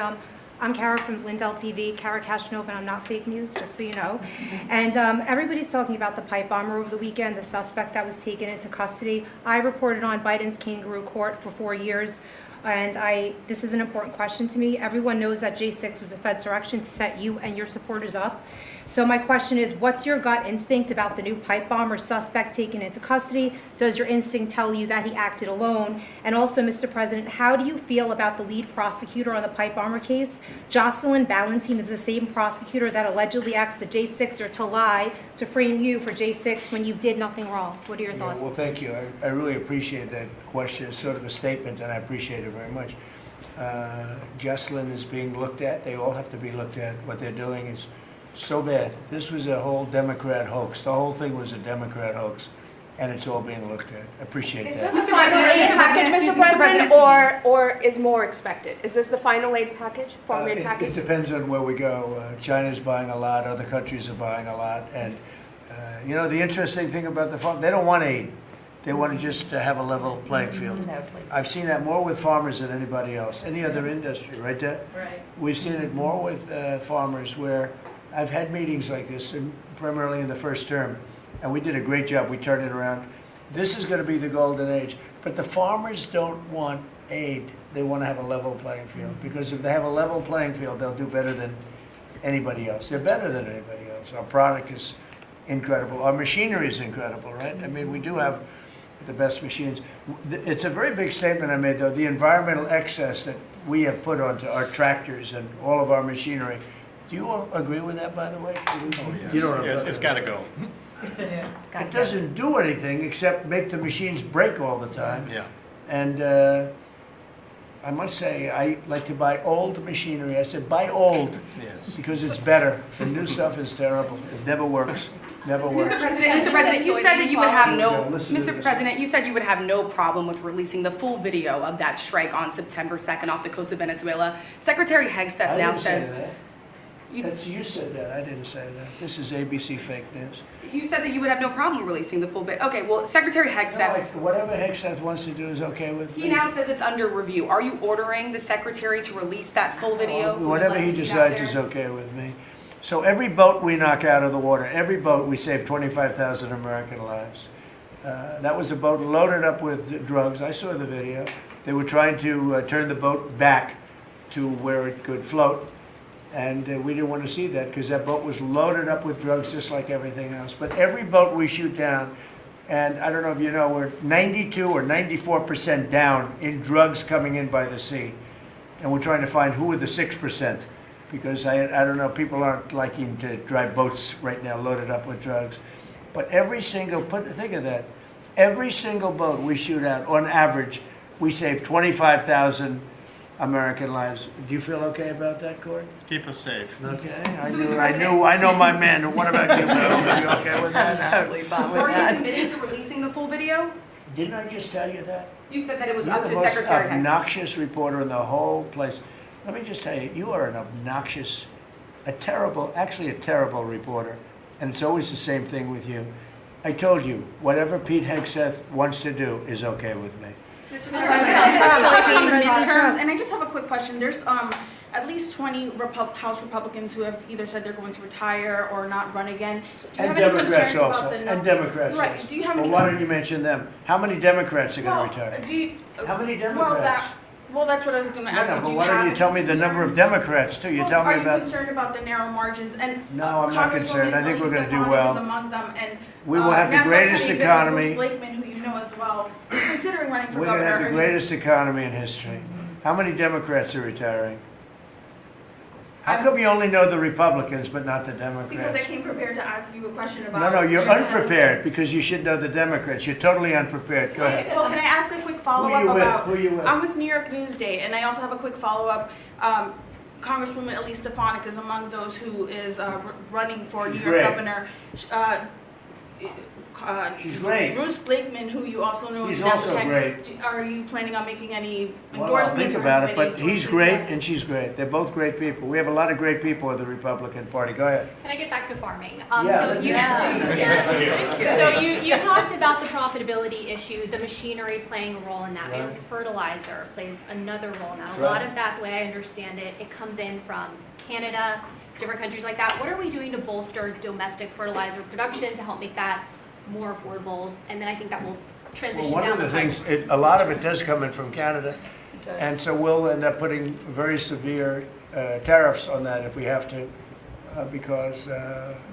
I'm Kara from Lindell TV, Kara Kashnov, and I'm not fake news, just so you know. And everybody's talking about the pipe bomber over the weekend, the suspect that was taken into custody. I reported on Biden's kangaroo court for 4 years, and this is an important question to me. Everyone knows that J6 was a Fed's direction to set you and your supporters up. So my question is, what's your gut instinct about the new pipe bomber suspect taken into custody? Does your instinct tell you that he acted alone? And also, Mr. President, how do you feel about the lead prosecutor on the pipe bomber case? Jocelyn Ballantine is the same prosecutor that allegedly asked the J6er to lie to frame you for J6 when you did nothing wrong. What are your thoughts? Well, thank you. I really appreciate that question. It's sort of a statement, and I appreciate it very much. Jocelyn is being looked at. They all have to be looked at. What they're doing is so bad. This was a whole Democrat hoax. The whole thing was a Democrat hoax, and it's all being looked at. I appreciate that. Is this the final aid package, Mr. President, or is more expected? Is this the final aid package, farm aid It package? depends on where we go. China's buying a lot. Other countries are buying a lot. And, the interesting thing about the farm, they don't want aid. They want to just have a level playing field. No, please. I've seen that more with farmers than anybody else, any other industry, right, Deb? Right. We've seen it more with farmers where I've had meetings like this, and primarily in the first term, and we did a great job. We turned it around. This is going to be the golden age. But the farmers don't want aid. They want to have a level playing field, because if they have a level playing field, they'll do better than anybody else. They're better than anybody else. Our product is incredible. Our machinery is incredible, right? I mean, we do have the best machines. It's a very big statement I made, though. The environmental excess that we have put onto our tractors and all of our machinery. Do you all agree with that, by the way? You don't Yeah, it's got to go. It doesn't do anything except make the machines break all the time. Yeah. And I must say, I like to buy old machinery. I said, buy old, Yes. because it's better. The new stuff is terrible. It never works. Never works. Mr. President, you said that you would have no. Listen to Mr. this. President, you said you would have no problem with releasing the full video of that strike on September 2nd off the coast of Venezuela. Secretary Hegseth I now didn't say says. that. You said that. I didn't say that. This is ABC fake news. You said that you would have no problem releasing the full video. Okay, well, Secretary Hegseth. Whatever Hegseth wants to do is okay with me. He now says it's under review. Are you ordering the secretary to release that full video? Whatever he decides is okay with me. So every boat we knock out of the water, every boat, we save 25,000 American lives. That was a boat loaded up with drugs. I saw the video. They were trying to turn the boat back to where it could float. And we didn't want to see that, because that boat was loaded up with drugs just like everything else. But every boat we shoot down, and I don't know if you know, we're 92 or 94% down in drugs coming in by the sea. And we're trying to find who are the 6%, because I don't know, people aren't liking to drive boats right now loaded up with drugs. But every single, think of that, every single boat we shoot out, on average, we save 25,000 American lives. Do you feel okay about that, Court? Keep us safe. Okay. I know my man. What about you? Are you okay with that? I'm totally fine with Are you that. committed to releasing the full video? Didn't I just tell you that? You said that it was You're up the to most Secretary Hegseth. obnoxious reporter in the whole place. Let me just tell you, you are an obnoxious, actually a terrible reporter, and it's always the same thing with you. I told you, whatever Pete Hegseth wants to do is okay with me. Midterms, and I just have a quick question. There's at least 20 House Republicans who have either said they're going to retire or not run again. Do you And have any Democrats concerns also. about the And Democrats Right. also. Do you have Well, any? why don't you mention them? How many Democrats are going to retire? Do you, How many well, Democrats? well, that's what I was going to ask No, you. but Do you why don't have you tell me the number of Democrats, too? You tell me Are about... you concerned about the narrow margins? And No, I'm not concerned. I think we're going to do Congresswoman well. is among them, and We will have the Nassau greatest County economy. Bruce Blakeman, who you know as well, is considering running for We're going to governor. have the greatest economy in history. How many Democrats are retiring? How come you only know the Republicans but not the Because I Democrats? came prepared to ask you a question about. No, you're your- unprepared because you should know the Democrats. You're totally unprepared. Go ahead. Well, can I ask a quick follow-up Who you with? about? Who you with? I'm with New York Newsday, and I also have a quick follow-up. Congresswoman Elise Stefanik is among those who is running for She's New York great. governor. She's great. Bruce Blakeman, who you also know He's is also Democrat. great. Are you planning on making any Well, I'll endorsements? think or about it, but inviting he's choices? great and she's great. They're both great people. We have a lot of great people in the Republican Party. Go ahead. Can I get back to farming? Yeah. So you, so you talked about the profitability issue, the machinery playing a role in that. Right. And fertilizer plays another role in that. A Right. lot of that, the way I understand it, it comes in from Canada, different countries like that. What are we doing to bolster domestic fertilizer production to help make that more affordable? And then I think that will transition Well, one down of the pipe. things, a lot of it does come in from Canada. It does. And so we'll end up putting very severe tariffs on that if we have to, because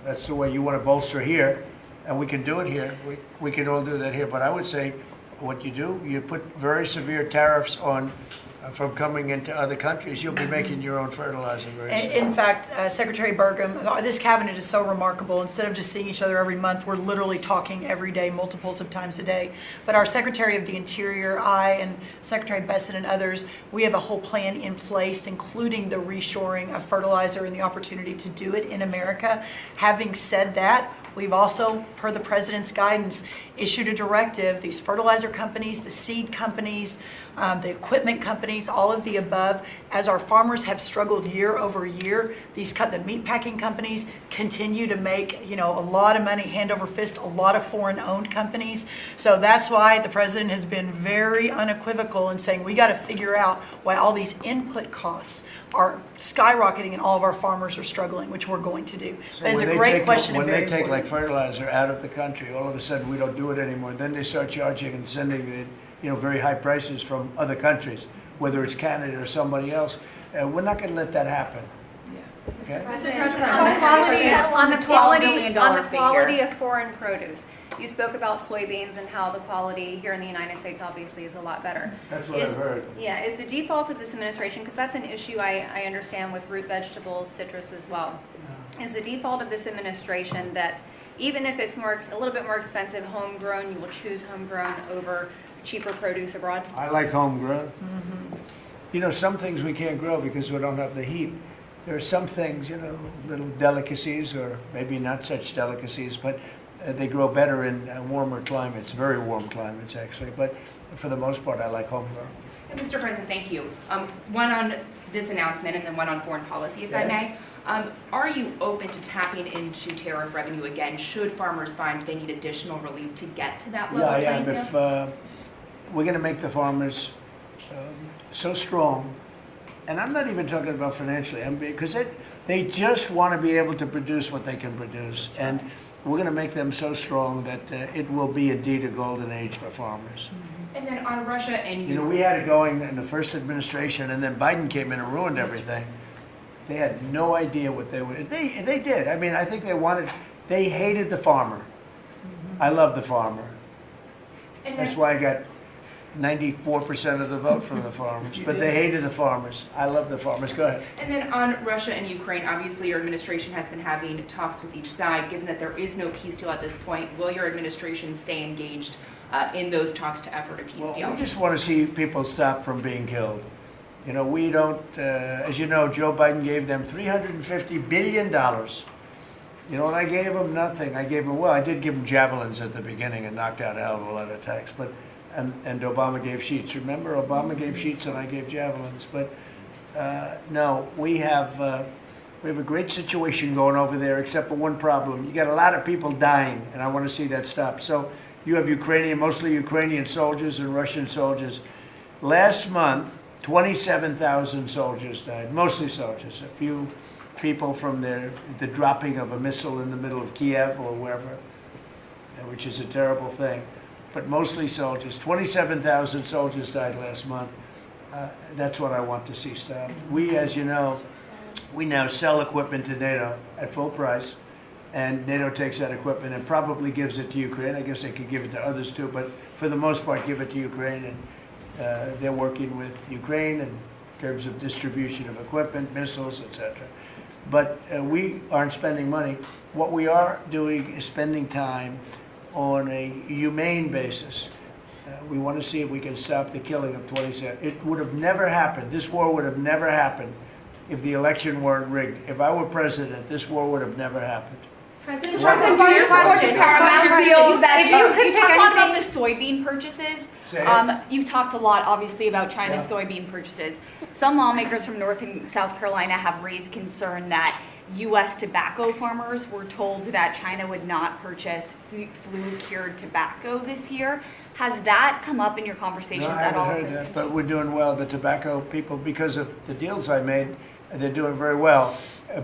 that's the way you want to bolster here. And we can do it here. We can all do that here. But I would say what you do, you put very severe tariffs on from coming into other countries. You'll be making your own fertilizer very soon. In fact, Secretary Burgum, this cabinet is so remarkable. Instead of just seeing each other every month, we're literally talking every day, multiples of times a day. But our Secretary of the Interior, I, and Secretary Besson and others, we have a whole plan in place, including the reshoring of fertilizer and the opportunity to do it in America. Having said that, we've also, per the President's guidance, issued a directive. These fertilizer companies, the seed companies, the equipment companies, all of the above, as our farmers have struggled year over year, the meat packing companies continue to make, a lot of money, hand over fist, a lot of foreign-owned companies. So that's why the President has been very unequivocal in saying we got to figure out why all these input costs are skyrocketing and all of our farmers are struggling, which we're going to do. So That is a when they great take- question and When very they take like important. fertilizer out of the country, all of a sudden we don't do it anymore. Then they start charging and sending the, very high prices from other countries, whether it's Canada or somebody else. We're not going to let that happen. Okay? On the quality figure. of foreign produce. You spoke about soybeans and how the quality here in the United States obviously is a lot better. That's what I've heard. Yeah, is the default of this administration, because that's an issue I understand with root vegetables, citrus as well. Is the default of this administration that even if it's a little bit more expensive homegrown, you will choose homegrown over cheaper produce abroad? I like homegrown. Some things we can't grow because we don't have the heat. There are some things, little delicacies or maybe not such delicacies, but they grow better in warmer climates, very warm climates actually. But for the most part, I like homegrown. Mr. President, thank you. One on this announcement and then one on foreign policy, if I may. Are you open to tapping into tariff revenue again should farmers find they need additional relief to get to that level Yeah, playing field? if we're going to make the farmers so strong, and I'm not even talking about financially, because they just want to be able to produce what they can produce, and we're going to make them so strong that it will be indeed a golden age for farmers. And then on Russia and We had it going in the first administration, and then Biden came in and ruined everything. They had no idea what they were. They did. I mean, I think they hated the farmer. I love the farmer. And That's then, why I got 94% of the vote from the farmers. But they hated the farmers. I love the farmers. Go ahead. and then on Russia and Ukraine, obviously your administration has been having talks with each side. Given that there is no peace deal at this point, will your administration stay engaged in those talks to effort a peace deal? We just want to see people stop from being killed. We don't, as you know, Joe Biden gave them $350 billion. You know what I gave them? Nothing. I did give them javelins at the beginning and knocked out a hell of a lot of attacks. But and Obama gave sheets. Remember, Obama gave sheets and I gave javelins. But no, we have a great situation going over there, except for one problem. You got a lot of people dying, and I want to see that stop. So you have mostly Ukrainian soldiers and Russian soldiers. Last month, 27,000 soldiers died, mostly soldiers. A few people from the dropping of a missile in the middle of Kiev or wherever, which is a terrible thing. But mostly soldiers. 27,000 soldiers died last month. That's what I want to see stop. We, as you know, we now sell equipment to NATO at full price, and NATO takes that equipment and probably gives it to Ukraine. I guess they could give it to others too, but for the most part, give it to Ukraine. And they're working with Ukraine and in terms of distribution of equipment, missiles, etc. But we aren't spending money. What we are doing is spending time on a humane basis. We want to see if we can stop the killing of 27. It would have never happened. This war would have never happened if the election weren't rigged. If I were president, this war would have never happened. President Trump, Trump, do you support the Paramount deal that If you could you pick talked a lot about anything- the soybean purchases? Say it. You've talked a lot, obviously, about China's Yeah. soybean purchases. Some lawmakers from North and South Carolina have raised concern that U.S. tobacco farmers were told that China would not purchase flu-cured tobacco this year. Has that come up in your conversations No, I at all? haven't heard that, but we're doing well. The tobacco people, because of the deals I made, they're doing very well.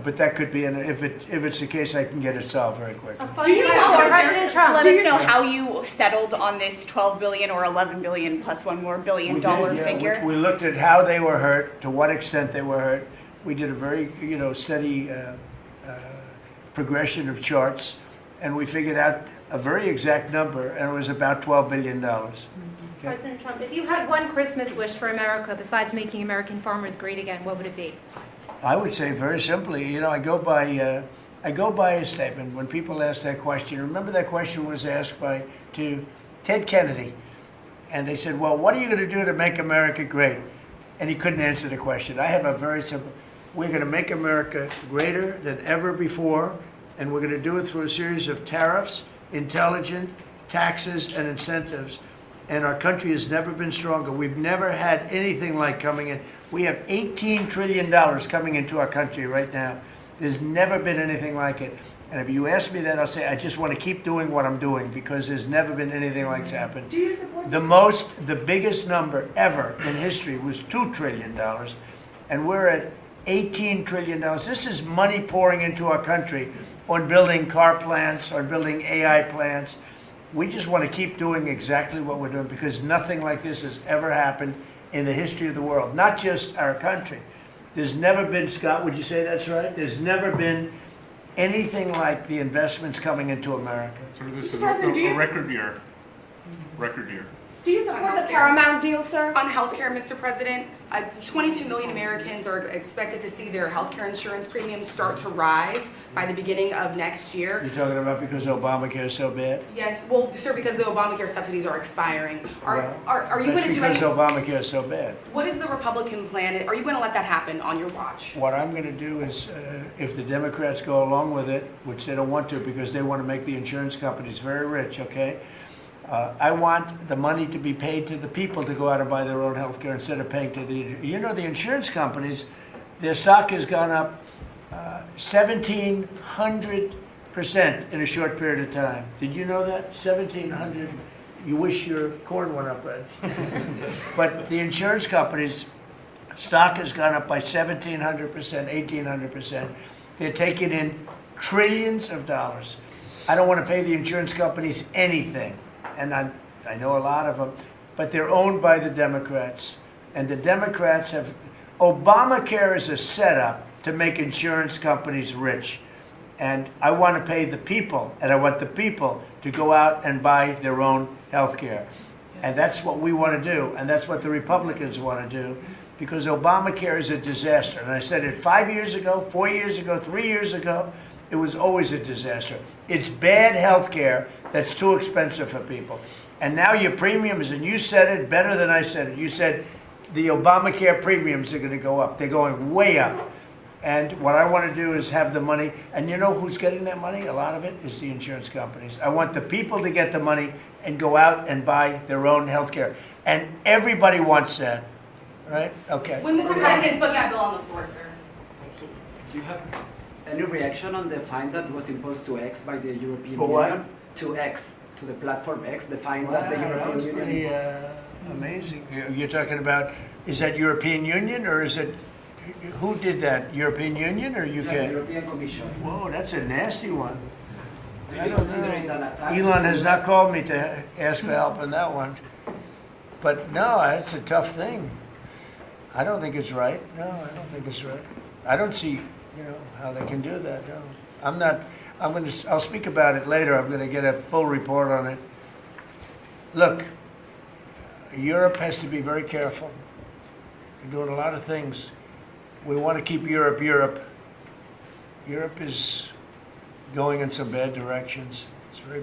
But that could be, if it's the case, I can get it solved very quickly. Do you know, President Trump, let do us you know how you settled on this 12 billion or 11 billion plus one more billion We dollar did, yeah. figure? We looked at how they were hurt, to what extent they were hurt. We did a very, steady progression of charts, and we figured out a very exact number, and it was about $12 billion. Okay. President Trump, if you had one Christmas wish for America besides making American farmers great again, what would it be? I would say very simply, I go by a statement when people ask that question. Remember that question was asked to Ted Kennedy, and they said, "Well, what are you going to do to make America great?" And he couldn't answer the question. I have a very simple: we're going to make America greater than ever before, and we're going to do it through a series of tariffs, intelligent taxes, and incentives. And our country has never been stronger. We've never had anything like coming in. We have $18 trillion coming into our country right now. There's never been anything like it. And if you ask me that, I'll say I just want to keep doing what I'm doing because there's never been anything like it's happened. Do you support The biggest number ever in history was $2 trillion. And we're at $18 trillion. This is money pouring into our country on building car plants, on building AI plants. We just want to keep doing exactly what we're doing because nothing like this has ever happened in the history of the world, not just our country. There's never been, Scott, would you say that's right? There's never been anything like the investments coming into America. So this is President, do a you- record year. Record year. Do you support the Paramount deal, sir? On healthcare, Mr. President, 22 million Americans are expected to see their healthcare insurance premiums start to rise by the beginning of next year. You're talking about because Obamacare is so bad? Yes, well, sir, because the Obamacare subsidies are expiring. Are you That's going to do because any? Obamacare is so bad. What is the Republican plan? Are you going to let that happen on your watch? What I'm going to do is, if the Democrats go along with it, which they don't want to because they want to make the insurance companies very rich, okay? I want the money to be paid to the people to go out and buy their own health care instead of paying to the insurance companies, their stock has gone up 1,700% in a short period of time. Did you know that? 1,700. You wish your corn went up, right? But the insurance companies' stock has gone up by 1,700%, 1,800%. They're taking in trillions of dollars. I don't want to pay the insurance companies anything. And I know a lot of them, but they're owned by the Democrats. And the Democrats have, Obamacare is a setup to make insurance companies rich. And I want to pay the people, and I want the people to go out and buy their own health care. And that's what we want to do, and that's what the Republicans want to do, because Obamacare is a disaster. And I said it 5 years ago, 4 years ago, 3 years ago. It was always a disaster. It's bad health care that's too expensive for people. And now your premiums, and you said it better than I said it. You said the Obamacare premiums are going to go up. They're going way up. And what I want to do is have the money. And you know who's getting that money? A lot of it is the insurance companies. I want the people to get the money and go out and buy their own health care. And everybody wants that. Right? Okay. When Mr. President put that bill on the floor, sir. Do you have any reaction on the fine that was imposed to X by the European For what? Union? To X, to the platform X, the fine Wow, that the that European was Union pretty imposed? amazing. You're talking about, is that European Union or is it, who did that? European Union or UK? Yeah, the European Commission. Whoa, that's a nasty one. Do I you don't consider it know. an attack? Elon has not called me to ask for help on that one. But no, that's a tough thing. I don't think it's right. No, I don't think it's right. I don't see, how they can do that. No. I'll speak about it later. I'm going to get a full report on it. Look, Europe has to be very careful. They're doing a lot of things. We want to keep Europe Europe. Europe is going in some bad directions. It's very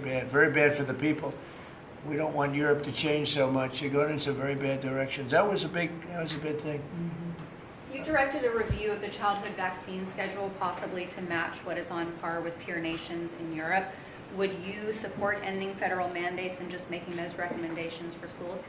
bad for the people. We don't want Europe to change so much. They're going in some very bad directions. That was a big thing. You directed a review of the childhood vaccine schedule, possibly to match what is on par with peer nations in Europe. Would you support ending federal mandates and just making those recommendations for schools?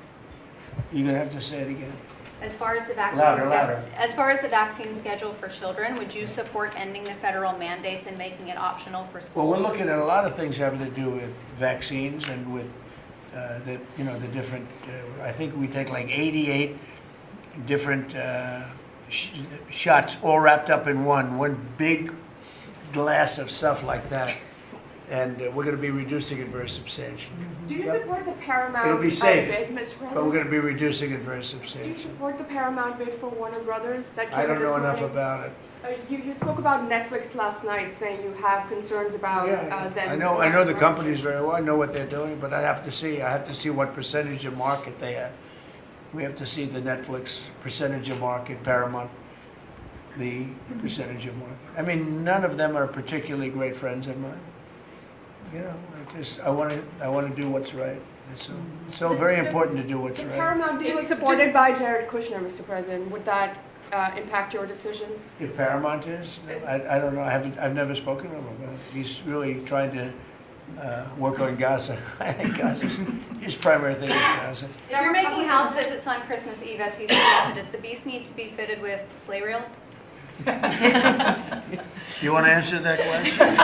You're gonna have to say it again. As far as the vaccine Louder. as far as the vaccine schedule for children, would you support ending the federal mandates and making it optional for schools? Well, we're looking at a lot of things having to do with vaccines and with the different. I think we take like 88 different shots, all wrapped up in one big glass of stuff like that, and we're going to be reducing it very substantially. Do you support the Paramount It'll be safe, bid, Mr. President? but we're going to be reducing it very Do you substantially. support the Paramount bid for Warner Brothers that came I don't this know enough morning? about it. You spoke about Netflix last night, saying you have concerns about them. I know the companies very well. I know what they're doing, but I have to see what percentage of market they have. We have to see the Netflix percentage of market, Paramount, the percentage of market. I mean, none of them are particularly great friends of mine. You know, I want to do what's right. It's so very important to do what's The right. Paramount deal is supported by Jared Kushner, Mr. President. Would that impact your decision? If Paramount is, I don't know. I've never spoken to him about it. He's really trying to work on Gaza. I think Gaza's his primary thing is Gaza. If you're making house visits on Christmas Eve, as he suggested, does the beast need to be fitted with sleigh reels? You want to answer that question?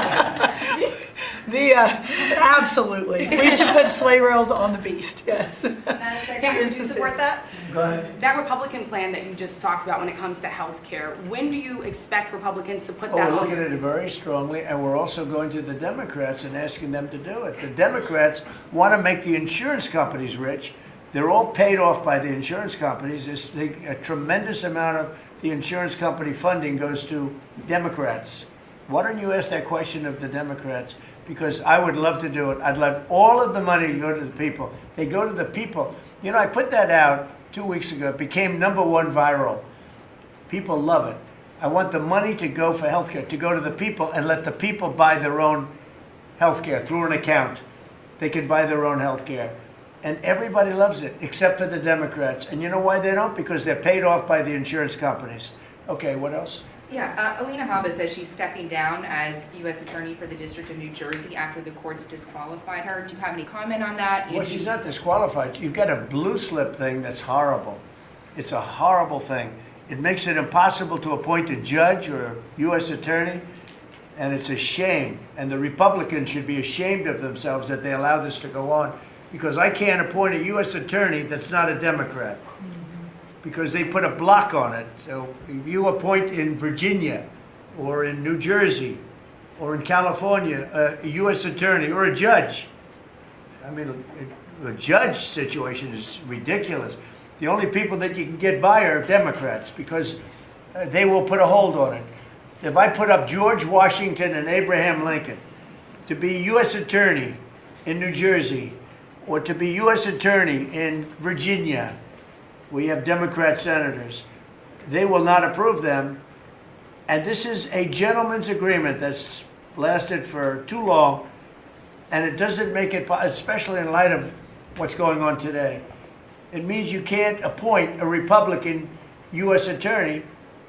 Absolutely. We should put sleigh rails on the beast, yes. Madam Secretary, do you support that? Go ahead. That Republican plan that you just talked about when it comes to health care, when do you expect Republicans to put Oh, that we're on? looking at it very strongly, and we're also going to the Democrats and asking them to do it. The Democrats want to make the insurance companies rich. They're all paid off by the insurance companies. A tremendous amount of the insurance company funding goes to Democrats. Why don't you ask that question of the Democrats? Because I would love to do it. I'd love all of the money to go to the people. They go to the people. You know, I put that out 2 weeks ago. It became #1 viral. People love it. I want the money to go for healthcare, to go to the people and let the people buy their own healthcare through an account. They can buy their own healthcare. And everybody loves it, except for the Democrats. And you know why they don't? Because they're paid off by the insurance companies. Okay, what else? Yeah, Alina Habba says she's stepping down as U.S. Attorney for the District of New Jersey after the courts disqualified her. Do you have any comment on that? Well, she's not disqualified. You've got a blue slip thing that's horrible. It's a horrible thing. It makes it impossible to appoint a judge or a U.S. attorney, and it's a shame. And the Republicans should be ashamed of themselves that they allow this to go on, because I can't appoint a U.S. attorney that's not a Democrat, because they put a block on it. So if you appoint in Virginia or in New Jersey or in California a U.S. attorney or a judge, I mean, a judge situation is ridiculous. The only people that you can get by are Democrats, because they will put a hold on it. If I put up George Washington and Abraham Lincoln to be U.S. attorney in New Jersey or to be U.S. attorney in Virginia, we have Democrat senators, they will not approve them. And this is a gentleman's agreement that's lasted for too long, and it doesn't make it, especially in light of what's going on today. It means you can't appoint a Republican U.S. attorney,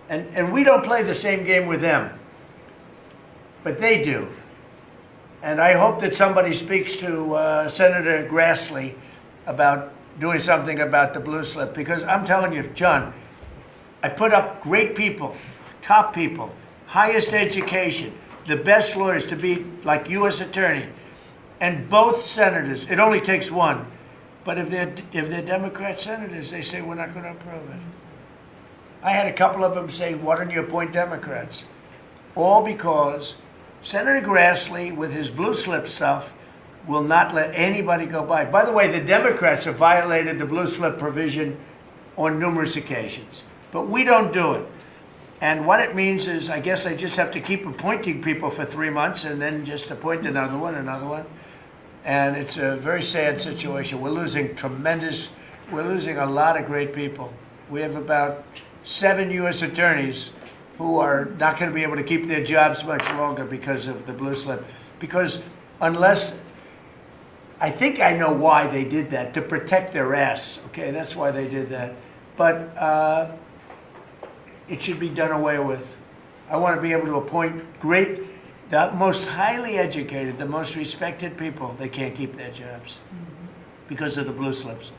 and we don't play the same game with them, but they do. And I hope that somebody speaks to Senator Grassley about doing something about the blue slip, because I'm telling you, John, I put up great people, top people, highest education, the best lawyers to be like U.S. attorney, and both senators. It only takes one, but if they're Democrat senators, they say we're not going to approve it. I had a couple of them say, "Why don't you appoint Democrats?" All because Senator Grassley, with his blue slip stuff, will not let anybody go by. By the way, the Democrats have violated the blue slip provision on numerous occasions, but we don't do it. And what it means is, I guess I just have to keep appointing people for 3 months and then just appoint another one. And it's a very sad situation. We're losing a lot of great people. We have about 7 U.S. attorneys who are not going to be able to keep their jobs much longer because of the blue slip. Because unless, I think I know why they did that, to protect their ass. Okay, that's why they did that. But it should be done away with. I want to be able to appoint the most highly educated, the most respected people. They can't keep their jobs because of the blue slips.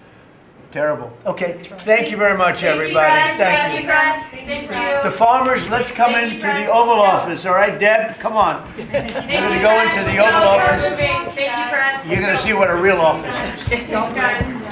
Terrible. Okay, thank you very much, everybody. Thank you. The farmers, let's come into the Oval Office. All right, Deb, come on. We're going to go into the Oval Office. Thank you, Press. You're going to see what a real office is.